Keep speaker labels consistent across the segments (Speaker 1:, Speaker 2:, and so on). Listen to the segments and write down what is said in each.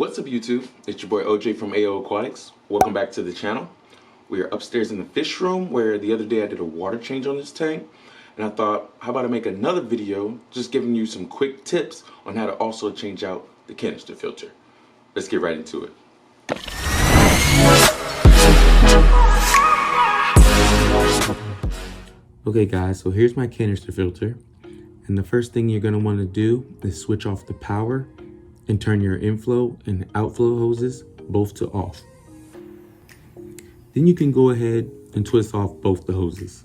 Speaker 1: What's up YouTube? It's your boy OJ from AO Aquatics. Welcome back to the channel. We are upstairs in the fish room where the other day I did a water change on this tank. And I thought, how about I make another video just giving you some quick tips on how to also change out the canister filter. Let's get right into it. Okay guys, so here's my canister filter. And the first thing you're going to want to do is switch off the power and turn your inflow and outflow hoses both to off. Then you can go ahead and twist off both the hoses.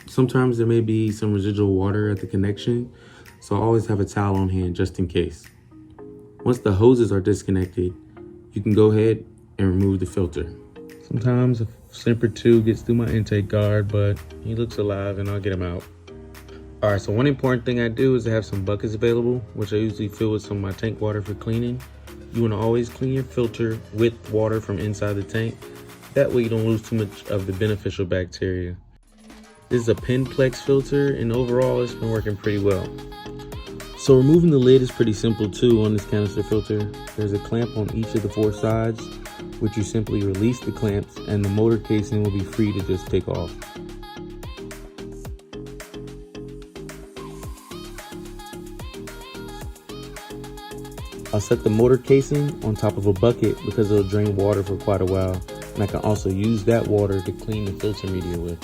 Speaker 1: Sometimes there may be some residual water at the connection, so I always have a towel on hand just in case. Once the hoses are disconnected, you can go ahead and remove the filter. Sometimes a simp or two gets through my intake guard, but he looks alive and I'll get him out. Alright, so one important thing I do is to have some buckets available, which I usually fill with some of my tank water for cleaning. You want to always clean your filter with water from inside the tank. That way you don't lose too much of the beneficial bacteria. This is a Penn Plax filter, and overall it's been working pretty well. So removing the lid is pretty simple too on this canister filter. There's a clamp on each of the four sides, which you simply release the clamps and the motor casing will be free to just take off. I'll set the motor casing on top of a bucket because it'll drain water for quite a while, and I can also use that water to clean the filter media with.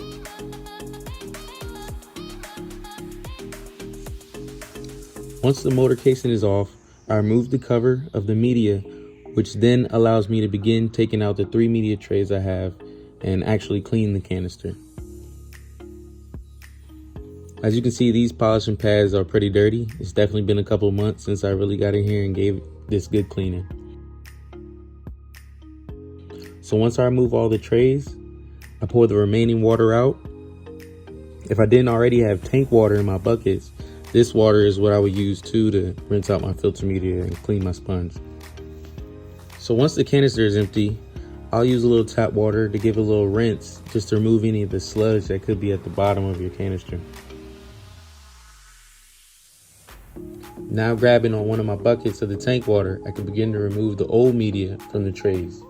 Speaker 1: Once the motor casing is off, I remove the cover of the media, which then allows me to begin taking out the 3 media trays I have and actually clean the canister. As you can see, these polishing pads are pretty dirty. It's definitely been a couple of months since I really got in here and gave this good cleaning. So once I remove all the trays, I pour the remaining water out. If I didn't already have tank water in my buckets, this water is what I would use too to rinse out my filter media and clean my sponge. So once the canister is empty, I'll use a little tap water to give it a little rinse just to remove any of the sludge that could be at the bottom of your canister. Now grabbing on one of my buckets of the tank water, I can begin to remove the old media from the trays.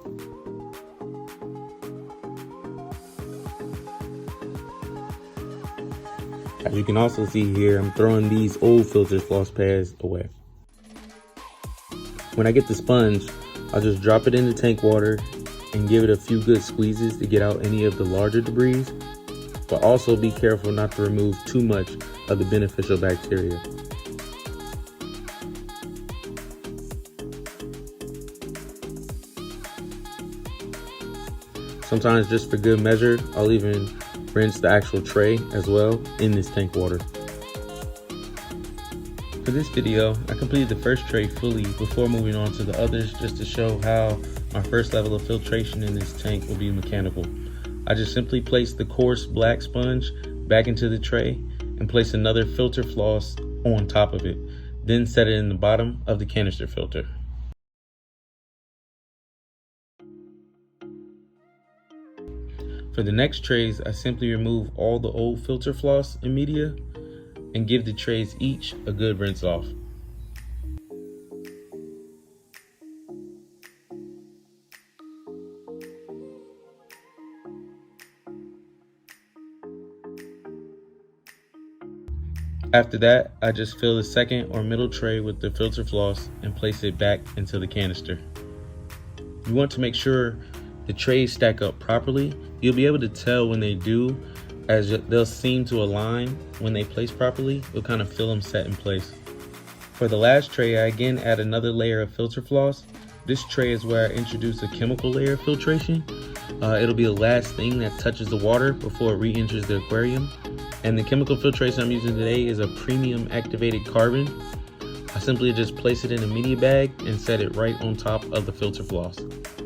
Speaker 1: As you can also see here, I'm throwing these old filter floss pads away. When I get the sponge, I'll just drop it in the tank water and give it a few good squeezes to get out any of the larger debris, but also be careful not to remove too much of the beneficial bacteria. Sometimes just for good measure, I'll even rinse the actual tray as well in this tank water. For this video, I completed the first tray fully before moving on to the others just to show how my first level of filtration in this tank will be mechanical. I just simply place the coarse black sponge back into the tray and place another filter floss on top of it, then set it in the bottom of the canister filter. For the next trays, I simply remove all the old filter floss and media and give the trays each a good rinse off. After that, I just fill the second or middle tray with the filter floss and place it back into the canister. You want to make sure the trays stack up properly. You'll be able to tell when they do, as they'll seem to align when they place properly. You'll kind of feel them set in place. For the last tray, I again add another layer of filter floss. This tray is where I introduce a chemical layer of filtration. It'll be the last thing that touches the water before it re-enters the aquarium. And the chemical filtration I'm using today is a premium activated carbon. I simply just place it in a media bag and set it right on top of the filter floss.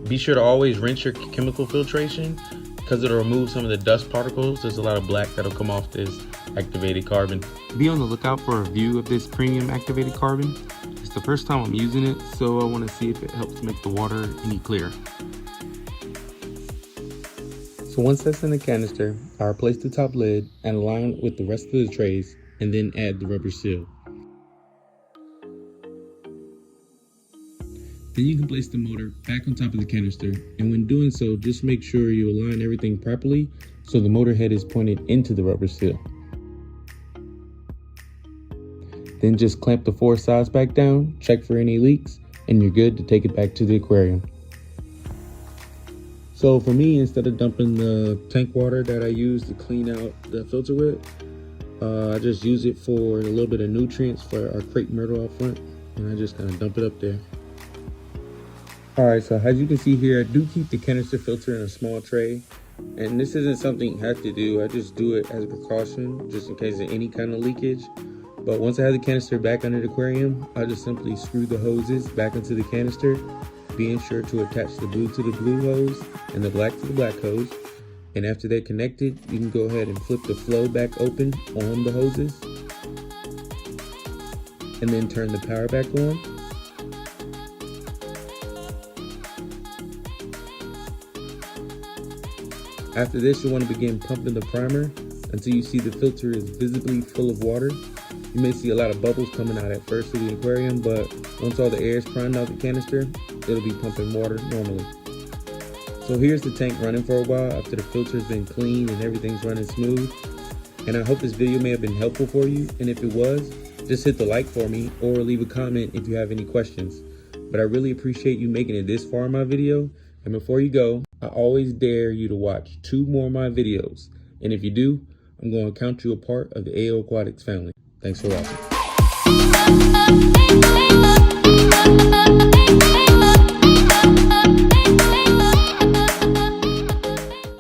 Speaker 1: Be sure to always rinse your chemical filtration because it'll remove some of the dust particles. There's a lot of black that'll come off this activated carbon. Be on the lookout for a review of this premium activated carbon. It's the first time I'm using it, so I want to see if it helps make the water any clearer. So once that's in the canister, I replace the top lid and align it with the rest of the trays and then add the rubber seal. Then you can place the motor back on top of the canister, and when doing so, just make sure you align everything properly so the motor head is pointed into the rubber seal. Then just clamp the 4 sides back down, check for any leaks, and you're good to take it back to the aquarium. So for me, instead of dumping the tank water that I use to clean out the filter with, I just use it for a little bit of nutrients for our crepe myrtle out front, and I just kind of dump it up there. Alright, so as you can see here, I do keep the canister filter in a small tray, and this isn't something you have to do. I just do it as a precaution, just in case of any kind of leakage. But once I have the canister back under the aquarium, I just simply screw the hoses back into the canister, being sure to attach the blue to the blue hose and the black to the black hose. And after they're connected, you can go ahead and flip the flow back open on the hoses, and then turn the power back on. After this, you'll want to begin pumping the primer until you see the filter is visibly full of water. You may see a lot of bubbles coming out at first through the aquarium, but once all the air is primed out the canister, it'll be pumping water normally. So here's the tank running for a while after the filter's been cleaned and everything's running smooth. And I hope this video may have been helpful for you, and if it was, just hit the like for me or leave a comment if you have any questions. But I really appreciate you making it this far in my video, and before you go, I always dare you to watch 2 more of my videos, and if you do, I'm going to count you a part of the AO Aquatics family. Thanks for watching.